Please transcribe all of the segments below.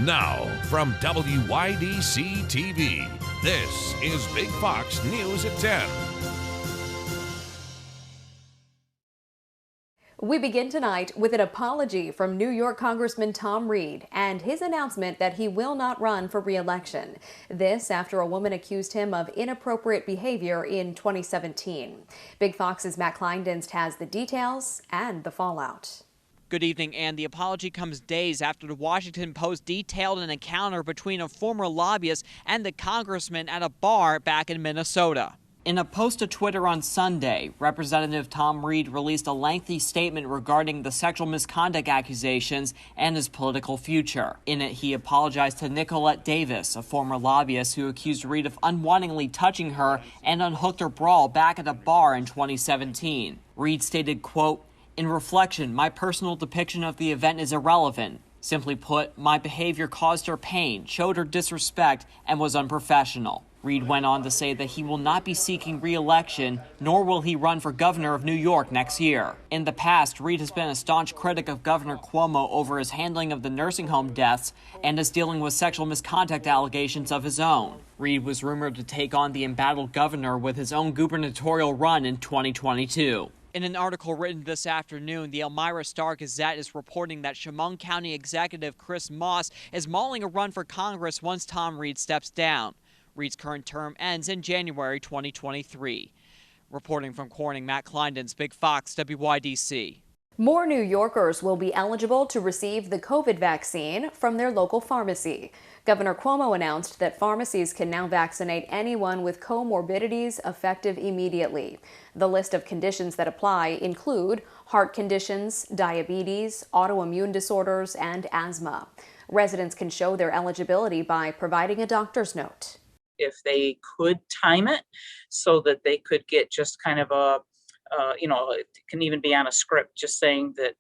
Now, from WYDC TV, this is Big Fox News at 10. We begin tonight with an apology from New York Congressman Tom Reed and his announcement that he will not run for re-election. This after a woman accused him of inappropriate behavior in 2017. Big Fox's Matt Kleindienst has the details and the fallout. Good evening, and the apology comes days after the Washington Post detailed an encounter between a former lobbyist and the congressman at a bar back in Minnesota. In a post to Twitter on Sunday, Representative Tom Reed released a lengthy statement regarding the sexual misconduct accusations and his political future. In it, he apologized to Nicolette Davis, a former lobbyist who accused Reed of unwittingly touching her and unhooked her bra back at a bar in 2017. Reed stated, quote, "In reflection, my personal depiction of the event is irrelevant. Simply put, my behavior caused her pain, showed her disrespect, and was unprofessional." Reed went on to say that he will not be seeking re-election, nor will he run for governor of New York next year. In the past, Reed has been a staunch critic of Governor Cuomo over his handling of the nursing home deaths and is dealing with sexual misconduct allegations of his own. Reed was rumored to take on the embattled governor with his own gubernatorial run in 2022. In an article written this afternoon, the Elmira Star-Gazette is reporting that Chemung County Executive Chris Moss is mulling a run for Congress once Tom Reed steps down. Reed's current term ends in January 2023. Reporting from Corning, Matt Kleindienst, Big Fox, WYDC. More New Yorkers will be eligible to receive the COVID vaccine from their local pharmacy. Governor Cuomo announced that pharmacies can now vaccinate anyone with comorbidities effective immediately. The list of conditions that apply include heart conditions, diabetes, autoimmune disorders, and asthma. Residents can show their eligibility by providing a doctor's note. If they could time it so that they could get just kind of a, it can even be on a script, just saying that,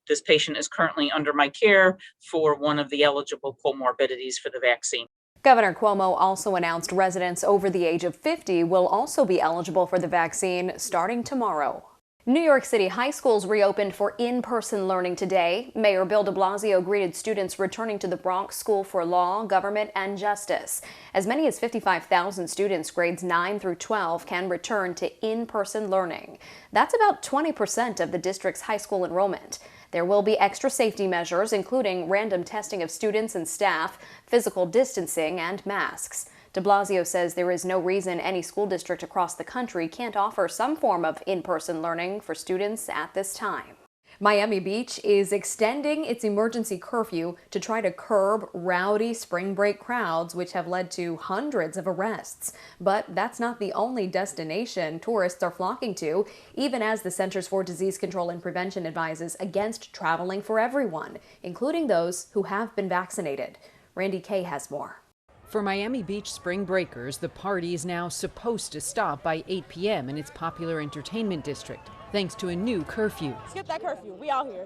this patient is currently under my care for one of the eligible comorbidities for the vaccine. Governor Cuomo also announced residents over the age of 50 will also be eligible for the vaccine starting tomorrow. New York City high schools reopened for in-person learning today. Mayor Bill de Blasio greeted students returning to the Bronx School for Law, Government, and Justice. As many as 55,000 students grades 9 through 12 can return to in-person learning. That's about 20% of the district's high school enrollment. There will be extra safety measures, including random testing of students and staff, physical distancing, and masks. De Blasio says there is no reason any school district across the country can't offer some form of in-person learning for students at this time. Miami Beach is extending its emergency curfew to try to curb rowdy spring break crowds, which have led to hundreds of arrests. But that's not the only destination tourists are flocking to, even as the Centers for Disease Control and Prevention advises against traveling for everyone, including those who have been vaccinated. Randy Kay has more. For Miami Beach spring breakers, the party is now supposed to stop by 8 p.m. in its popular entertainment district, thanks to a new curfew. Skip that curfew. We out here.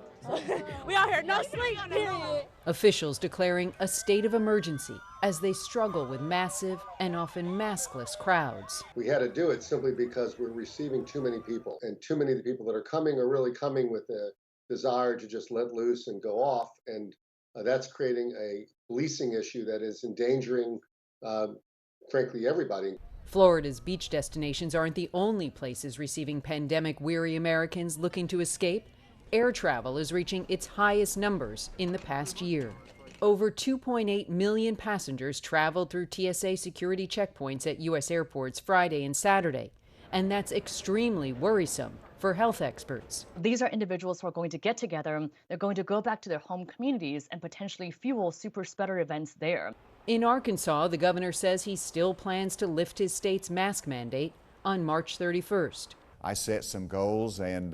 We out here. No sleep, period. Officials declaring a state of emergency as they struggle with massive and often maskless crowds. We had to do it simply because we're receiving too many people, and too many of the people that are coming are really coming with a desire to just let loose and go off, and that's creating a policing issue that is endangering, frankly, everybody. Florida's beach destinations aren't the only places receiving pandemic-weary Americans looking to escape. Air travel is reaching its highest numbers in the past year. Over 2.8 million passengers traveled through TSA security checkpoints at U.S. airports Friday and Saturday, and that's extremely worrisome for health experts. These are individuals who are going to get together. They're going to go back to their home communities and potentially fuel super spreader events there. In Arkansas, the governor says he still plans to lift his state's mask mandate on March 31st. I set some goals and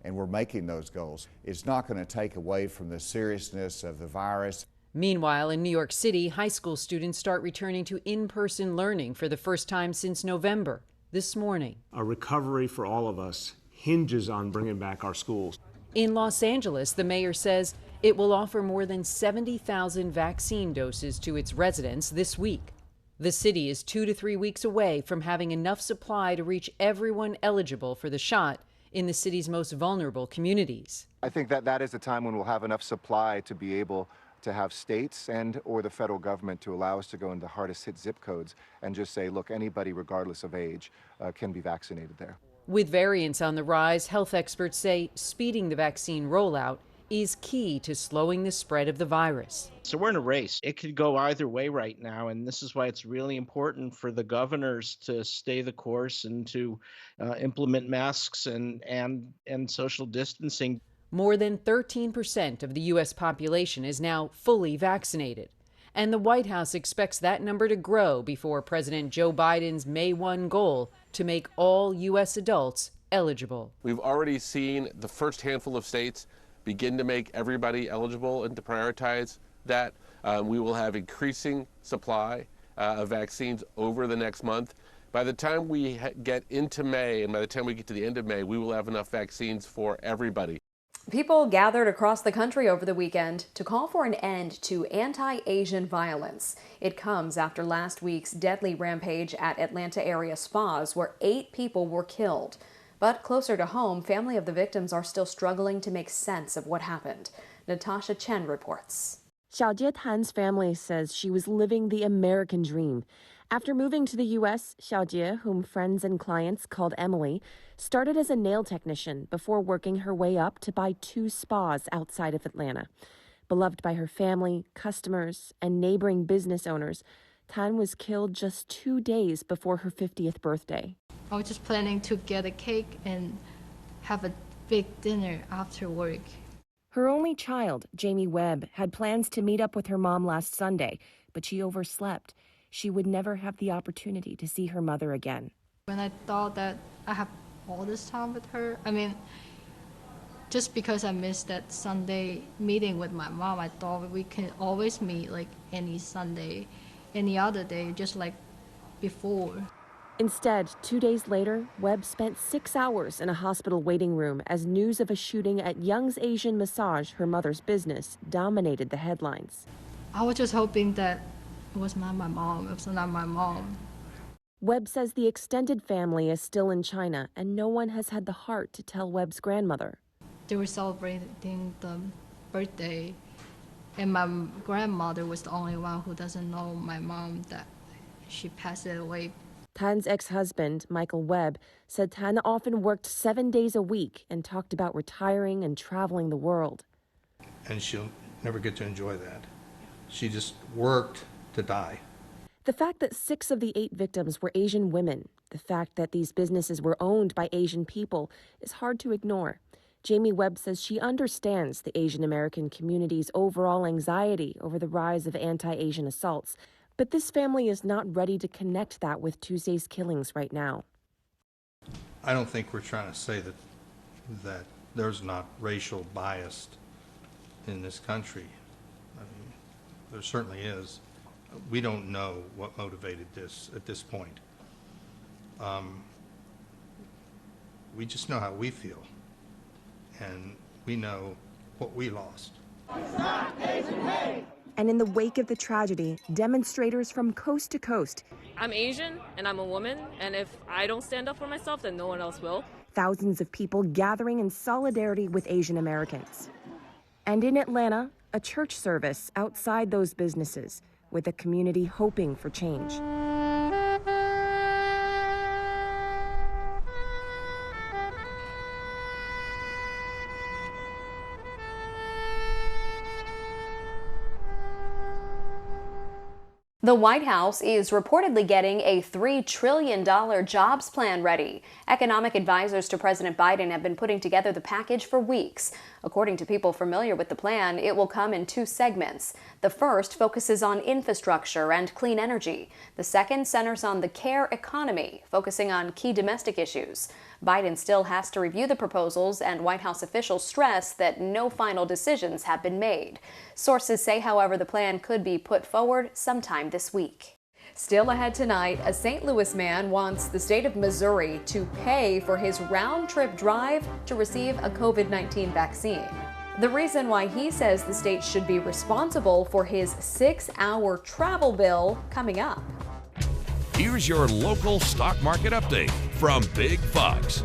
we're making those goals. It's not going to take away from the seriousness of the virus. Meanwhile, in New York City, high school students start returning to in-person learning for the first time since November, this morning. A recovery for all of us hinges on bringing back our schools. In Los Angeles, the mayor says it will offer more than 70,000 vaccine doses to its residents this week. The city is 2 to 3 weeks away from having enough supply to reach everyone eligible for the shot in the city's most vulnerable communities. I think that is a time when we'll have enough supply to be able to have states and or the federal government to allow us to go into the hardest hit zip codes and just say, look, anybody regardless of age can be vaccinated there. With variants on the rise, health experts say speeding the vaccine rollout is key to slowing the spread of the virus. So we're in a race. It could go either way right now, and this is why it's really important for the governors to stay the course and to implement masks and social distancing. More than 13% of the U.S. population is now fully vaccinated, and the White House expects that number to grow before President Joe Biden's May 1 goal to make all U.S. adults eligible. We've already seen the first handful of states begin to make everybody eligible and to prioritize that. We will have increasing supply of vaccines over the next month. By the time we get into May and by the time we get to the end of May, we will have enough vaccines for everybody. People gathered across the country over the weekend to call for an end to anti-Asian violence. It comes after last week's deadly rampage at Atlanta area spas where 8 people were killed. But closer to home, family of the victims are still struggling to make sense of what happened. Natasha Chen reports. Xiaojie Tan's family says she was living the American dream. After moving to the U.S., Xiaojie, whom friends and clients called Emily, started as a nail technician before working her way up to buy 2 spas outside of Atlanta. Beloved by her family, customers, and neighboring business owners, Tan was killed just 2 days before her 50th birthday. I was just planning to get a cake and have a big dinner after work. Her only child, Jamie Webb, had plans to meet up with her mom last Sunday, but she overslept. She would never have the opportunity to see her mother again. When I thought that I have all this time with her, just because I missed that Sunday meeting with my mom, I thought we can always meet like any Sunday, any other day, just like before. Instead, 2 days later, Webb spent 6 hours in a hospital waiting room as news of a shooting at Young's Asian Massage, her mother's business, dominated the headlines. I was just hoping that it was not my mom. It was not my mom. Webb says the extended family is still in China, and no one has had the heart to tell Webb's grandmother. They were celebrating the birthday, and my grandmother was the only one who doesn't know my mom, that she passed away. Tan's ex-husband, Michael Webb, said Tan often worked 7 days a week and talked about retiring and traveling the world. And she'll never get to enjoy that. She just worked to die. The fact that 6 of the 8 victims were Asian women, the fact that these businesses were owned by Asian people, is hard to ignore. Jamie Webb says she understands the Asian American community's overall anxiety over the rise of anti-Asian assaults. But this family is not ready to connect that with Tuesday's killings right now. I don't think we're trying to say that there's not racial bias in this country. There certainly is. We don't know what motivated this at this point. We just know how we feel, and we know what we lost. Stop Asian hate! And in the wake of the tragedy, demonstrators from coast to coast. I'm Asian and I'm a woman, and if I don't stand up for myself, then no one else will. Thousands of people gathering in solidarity with Asian Americans. And in Atlanta, a church service outside those businesses, with a community hoping for change. The White House is reportedly getting a $3 trillion jobs plan ready. Economic advisors to President Biden have been putting together the package for weeks. According to people familiar with the plan, it will come in 2 segments. The first focuses on infrastructure and clean energy. The second centers on the care economy, focusing on key domestic issues. Biden still has to review the proposals, and White House officials stress that no final decisions have been made. Sources say, however, the plan could be put forward sometime this week. Still ahead tonight, a St. Louis man wants the state of Missouri to pay for his round-trip drive to receive a COVID-19 vaccine. The reason why he says the state should be responsible for his 6-hour travel bill coming up. Here's your local stock market update from Big Fox.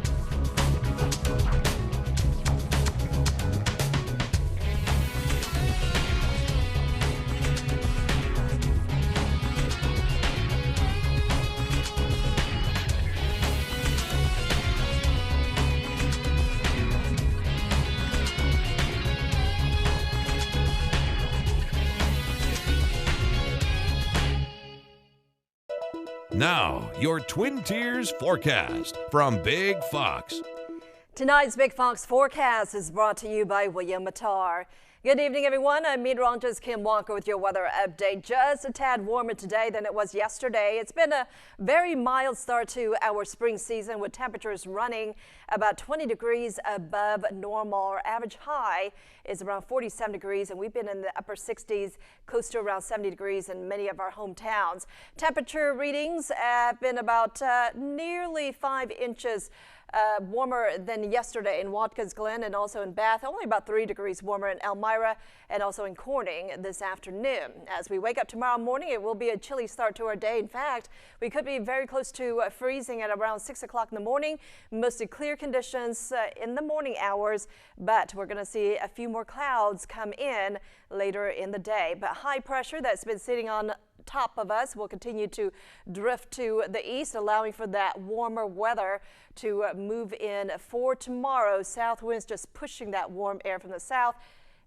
Now, your Twin Tiers forecast from Big Fox. Tonight's Big Fox forecast is brought to you by William Mattar. Good evening, everyone. I'm meteorologist Kim Walker with your weather update. Just a tad warmer today than it was yesterday. It's been a very mild start to our spring season with temperatures running about 20 degrees above normal. Our average high is around 47 degrees, and we've been in the upper 60s, close to around 70 degrees in many of our hometowns. Temperature readings have been about nearly 5 inches warmer than yesterday in Watkins Glen and also in Bath, only about 3 degrees warmer in Elmira and also in Corning this afternoon. As we wake up tomorrow morning, it will be a chilly start to our day. In fact, we could be very close to freezing at around 6 o'clock in the morning. Mostly clear conditions in the morning hours, but we're going to see a few more clouds come in later in the day. But high pressure that's been sitting on top of us will continue to drift to the east, allowing for that warmer weather to move in for tomorrow. South winds just pushing that warm air from the south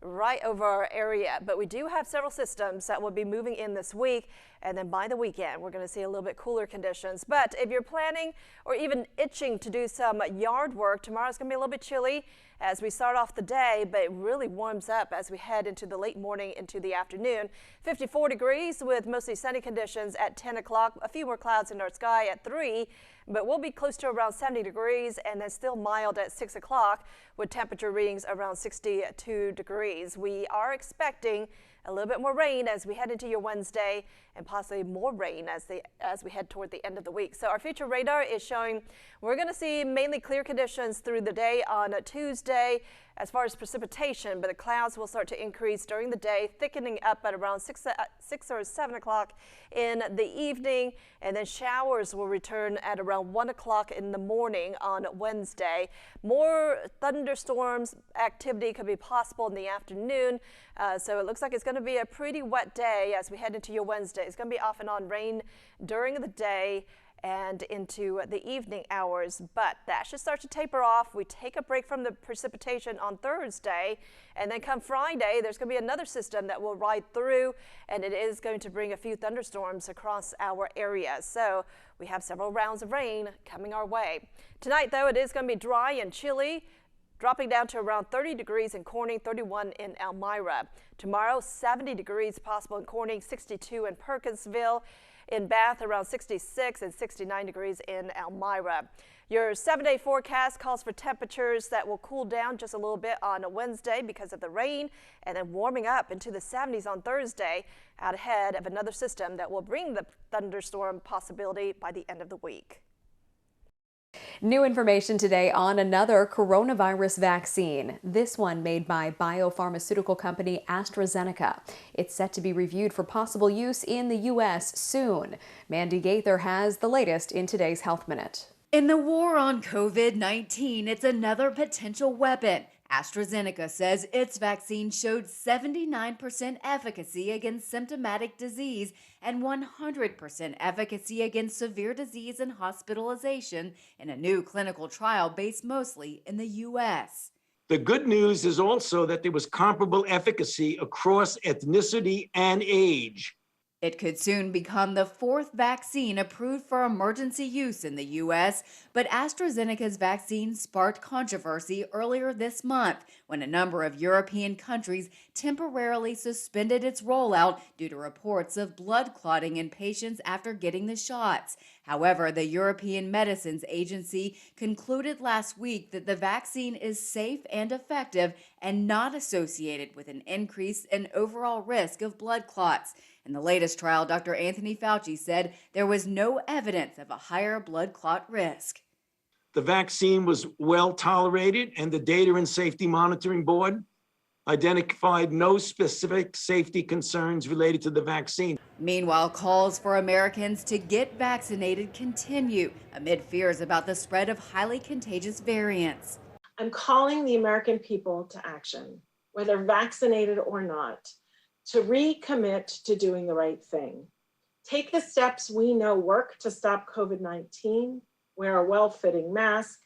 right over our area. But we do have several systems that will be moving in this week, and then by the weekend we're going to see a little bit cooler conditions. But if you're planning or even itching to do some yard work, tomorrow's going to be a little bit chilly as we start off the day, but it really warms up as we head into the late morning into the afternoon. 54 degrees with mostly sunny conditions at 10 o'clock. A few more clouds in our sky at 3, but we'll be close to around 70 degrees and then still mild at 6 o'clock with temperature readings around 62 degrees. We are expecting a little bit more rain as we head into your Wednesday and possibly more rain as we head toward the end of the week. So our future radar is showing we're going to see mainly clear conditions through the day on Tuesday as far as precipitation, but the clouds will start to increase during the day, thickening up at around 6 or 7 o'clock in the evening, and then showers will return at around 1 o'clock in the morning on Wednesday. More thunderstorms activity could be possible in the afternoon, so it looks like it's going to be a pretty wet day as we head into your Wednesday. It's going to be off and on rain during the day and into the evening hours, but that should start to taper off. We take a break from the precipitation on Thursday, and then come Friday, there's going to be another system that will ride through, and it is going to bring a few thunderstorms across our area. So we have several rounds of rain coming our way. Tonight, though, it is going to be dry and chilly, dropping down to around 30 degrees in Corning, 31 in Elmira. Tomorrow, 70 degrees possible in Corning, 62 in Perkinsville. In Bath, around 66 and 69 degrees in Elmira. Your 7-day forecast calls for temperatures that will cool down just a little bit on a Wednesday because of the rain, and then warming up into the 70s on Thursday, out ahead of another system that will bring the thunderstorm possibility by the end of the week. New information today on another coronavirus vaccine, this one made by biopharmaceutical company AstraZeneca. It's set to be reviewed for possible use in the U.S. soon. Mandy Gaither has the latest in today's Health Minute. In the war on COVID-19, it's another potential weapon. AstraZeneca says its vaccine showed 79% efficacy against symptomatic disease and 100% efficacy against severe disease and hospitalization in a new clinical trial based mostly in the U.S. The good news is also that there was comparable efficacy across ethnicity and age. It could soon become the 4th vaccine approved for emergency use in the U.S., but AstraZeneca's vaccine sparked controversy earlier this month when a number of European countries temporarily suspended its rollout due to reports of blood clotting in patients after getting the shots. However, the European Medicines Agency concluded last week that the vaccine is safe and effective and not associated with an increase in overall risk of blood clots. In the latest trial, Dr. Anthony Fauci said there was no evidence of a higher blood clot risk. The vaccine was well tolerated, and the Data and Safety Monitoring Board identified no specific safety concerns related to the vaccine. Meanwhile, calls for Americans to get vaccinated continue amid fears about the spread of highly contagious variants. I'm calling the American people to action, whether vaccinated or not, to recommit to doing the right thing. Take the steps we know work to stop COVID-19, wear a well-fitting mask,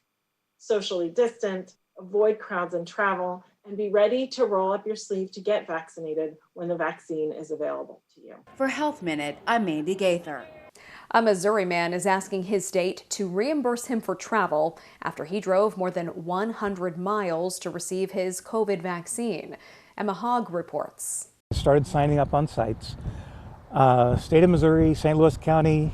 socially distant, avoid crowds and travel, and be ready to roll up your sleeve to get vaccinated when the vaccine is available to you. For Health Minute, I'm Mandy Gaither. A Missouri man is asking his state to reimburse him for travel after he drove more than 100 miles to receive his COVID vaccine. Emma Hogg reports. Started signing up on sites. State of Missouri, St. Louis County,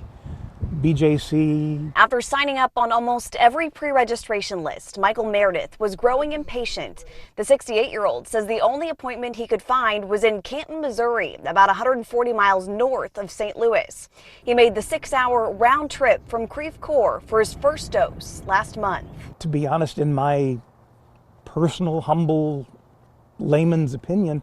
BJC. After signing up on almost every pre-registration list, Michael Meredith was growing impatient. The 68-year-old says the only appointment he could find was in Canton, Missouri, about 140 miles north of St. Louis. He made the 6-hour round trip from Creve Coeur for his first dose last month. To be honest, in my personal, humble, layman's opinion,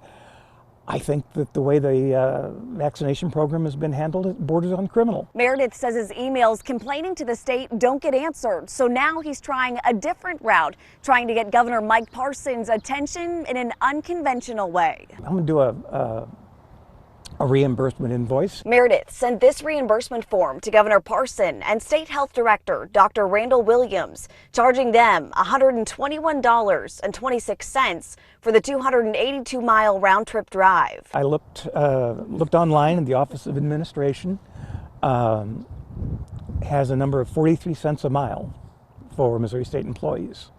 I think that the way the vaccination program has been handled, it borders on criminal. Meredith says his emails complaining to the state don't get answered, so now he's trying a different route, trying to get Governor Mike Parson's attention in an unconventional way. I'm going to do a reimbursement invoice. Meredith sent this reimbursement form to Governor Parson and State Health Director Dr. Randall Williams, charging them $121.26 for the 282-mile round-trip drive. I looked online, and the Office of Administration has a number of 43 cents a mile for Missouri State employees.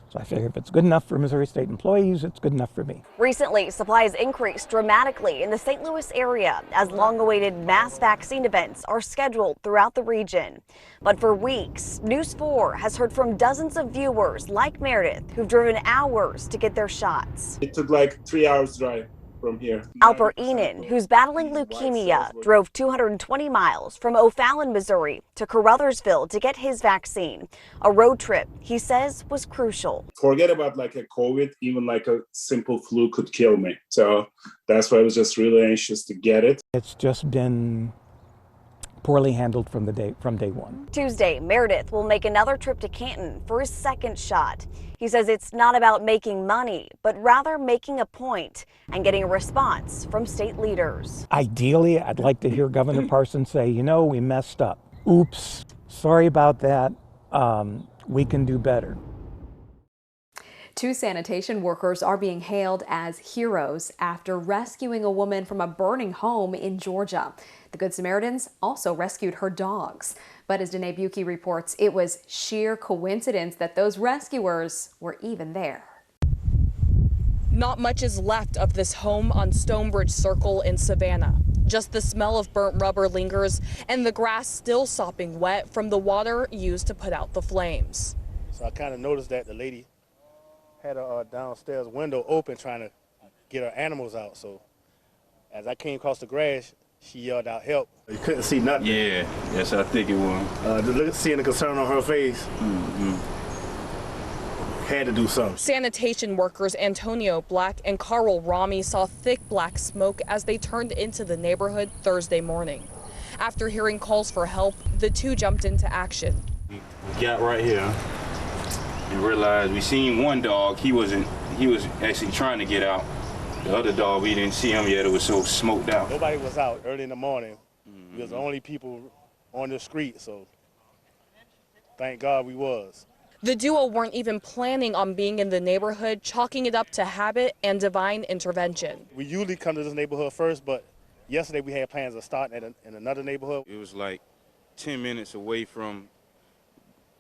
So I figure if it's good enough for Missouri State employees, it's good enough for me. Recently, supplies increased dramatically in the St. Louis area as long-awaited mass vaccine events are scheduled throughout the region. But for weeks, News 4 has heard from dozens of viewers like Meredith who've driven hours to get their shots. It took like 3 hours drive from here. Alper Enan, who's battling leukemia, drove 220 miles from O'Fallon, Missouri to Caruthersville to get his vaccine. A road trip, he says, was crucial. Forget about like a COVID, even like a simple flu could kill me. So that's why I was just really anxious to get it. It's just been poorly handled from day one. Tuesday, Meredith will make another trip to Canton for his second shot. He says it's not about making money, but rather making a point and getting a response from state leaders. Ideally, I'd like to hear Governor Parson say, you know, we messed up. Oops, sorry about that. We can do better. 2 sanitation workers are being hailed as heroes after rescuing a woman from a burning home in Georgia. The Good Samaritans also rescued her dogs. But as Danae Buki reports, it was sheer coincidence that those rescuers were even there. Not much is left of this home on Stonebridge Circle in Savannah. Just the smell of burnt rubber lingers and the grass still sopping wet from the water used to put out the flames. So I kind of noticed that the lady had a downstairs window open trying to get her animals out. So as I came across the grass, she yelled out, help. You couldn't see nothing? Yeah, yes, I think it was. Seeing the concern on her face, had to do something. Sanitation workers Antonio Black and Carl Rami saw thick black smoke as they turned into the neighborhood Thursday morning. After hearing calls for help, the two jumped into action. We got right here and realized we seen one dog. He was actually trying to get out. The other dog, we didn't see him yet. It was so smoked out. Nobody was out early in the morning. We was the only people on the street, so thank God we was. The duo weren't even planning on being in the neighborhood, chalking it up to habit and divine intervention. We usually come to this neighborhood first, but yesterday we had plans of starting in another neighborhood. It was like 10 minutes away from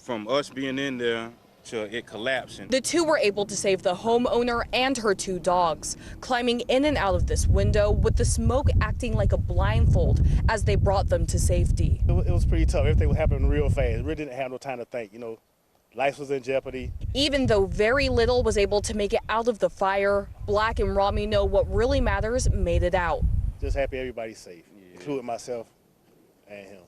us being in there to it collapsing. The two were able to save the homeowner and her 2 dogs, climbing in and out of this window with the smoke acting like a blindfold as they brought them to safety. It was pretty tough. Everything was happening real fast. We really didn't have no time to think, you know. Life was in jeopardy. Even though very little was able to make it out of the fire, Black and Rami know what really matters made it out. Just happy everybody's safe, including myself and him.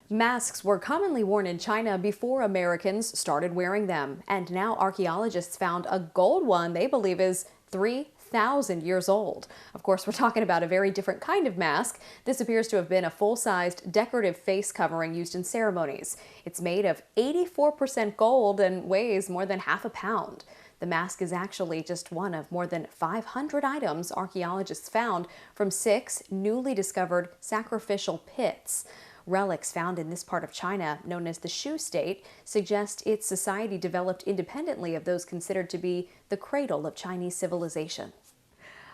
Masks were commonly worn in China before Americans started wearing them. And now archaeologists found a gold one they believe is 3,000 years old. Of course, we're talking about a very different kind of mask. This appears to have been a full-sized decorative face covering used in ceremonies. It's made of 84% gold and weighs more than half a pound. The mask is actually just one of more than 500 items archaeologists found from 6 newly discovered sacrificial pits. Relics found in this part of China, known as the Shu State, suggest its society developed independently of those considered to be the cradle of Chinese civilization.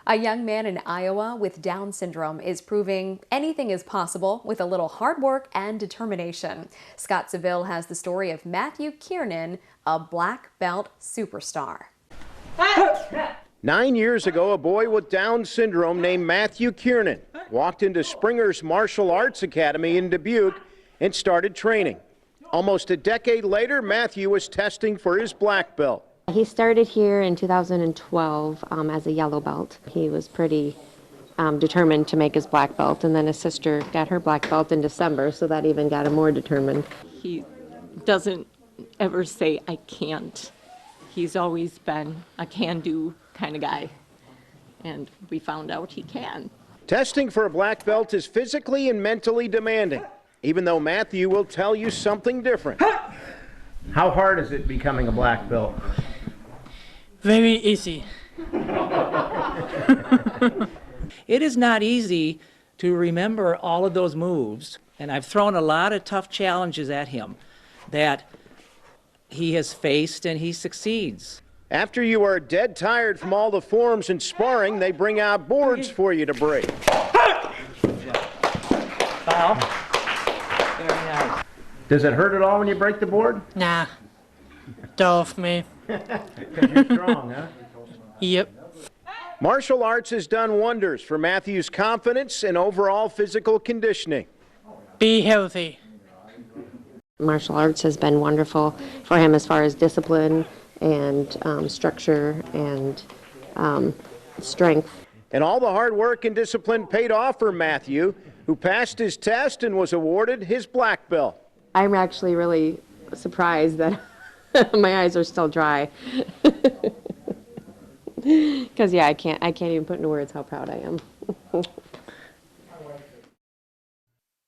A young man in Iowa with Down syndrome is proving anything is possible with a little hard work and determination. Scott Seville has the story of Matthew Kiernan, a black belt superstar. 9 years ago, a boy with Down syndrome named Matthew Kiernan walked into Springer's Martial Arts Academy in Dubuque and started training. Almost a decade later, Matthew was testing for his black belt. He started here in 2012 as a yellow belt. He was pretty determined to make his black belt, and then his sister got her black belt in December, so that even got him more determined. He doesn't ever say, I can't. He's always been a can-do kind of guy, and we found out he can. Testing for a black belt is physically and mentally demanding, even though Matthew will tell you something different. How hard is it becoming a black belt? Very easy. It is not easy to remember all of those moves, and I've thrown a lot of tough challenges at him that he has faced and he succeeds. After you are dead tired from all the forms and sparring, they bring out boards for you to break. Foul. Very nice. Does it hurt at all when you break the board? Nah. Off me. Because you're strong, huh? Yep. Martial arts has done wonders for Matthew's confidence and overall physical conditioning. Be healthy. Martial arts has been wonderful for him as far as discipline and structure and strength. And all the hard work and discipline paid off for Matthew, who passed his test and was awarded his black belt. I'm actually really surprised that my eyes are still dry. Because yeah, I can't even put into words how proud I am.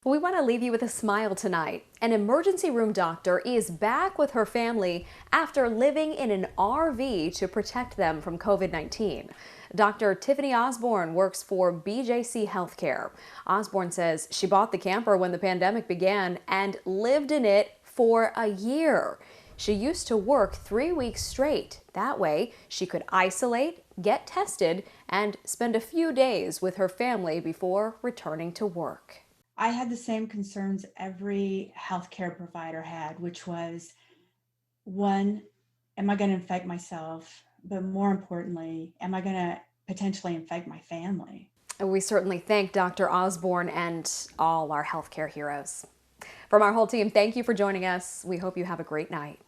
We want to leave you with a smile tonight. An emergency room doctor is back with her family after living in an RV to protect them from COVID-19. Dr. Tiffany Osborne works for BJC Healthcare. Osborne says she bought the camper when the pandemic began and lived in it for a year. She used to work 3 weeks straight. That way, she could isolate, get tested, and spend a few days with her family before returning to work. I had the same concerns every healthcare provider had, which was, one, am I going to infect myself? But more importantly, am I going to potentially infect my family? And we certainly thank Dr. Osborne and all our healthcare heroes. From our whole team, thank you for joining us. We hope you have a great night.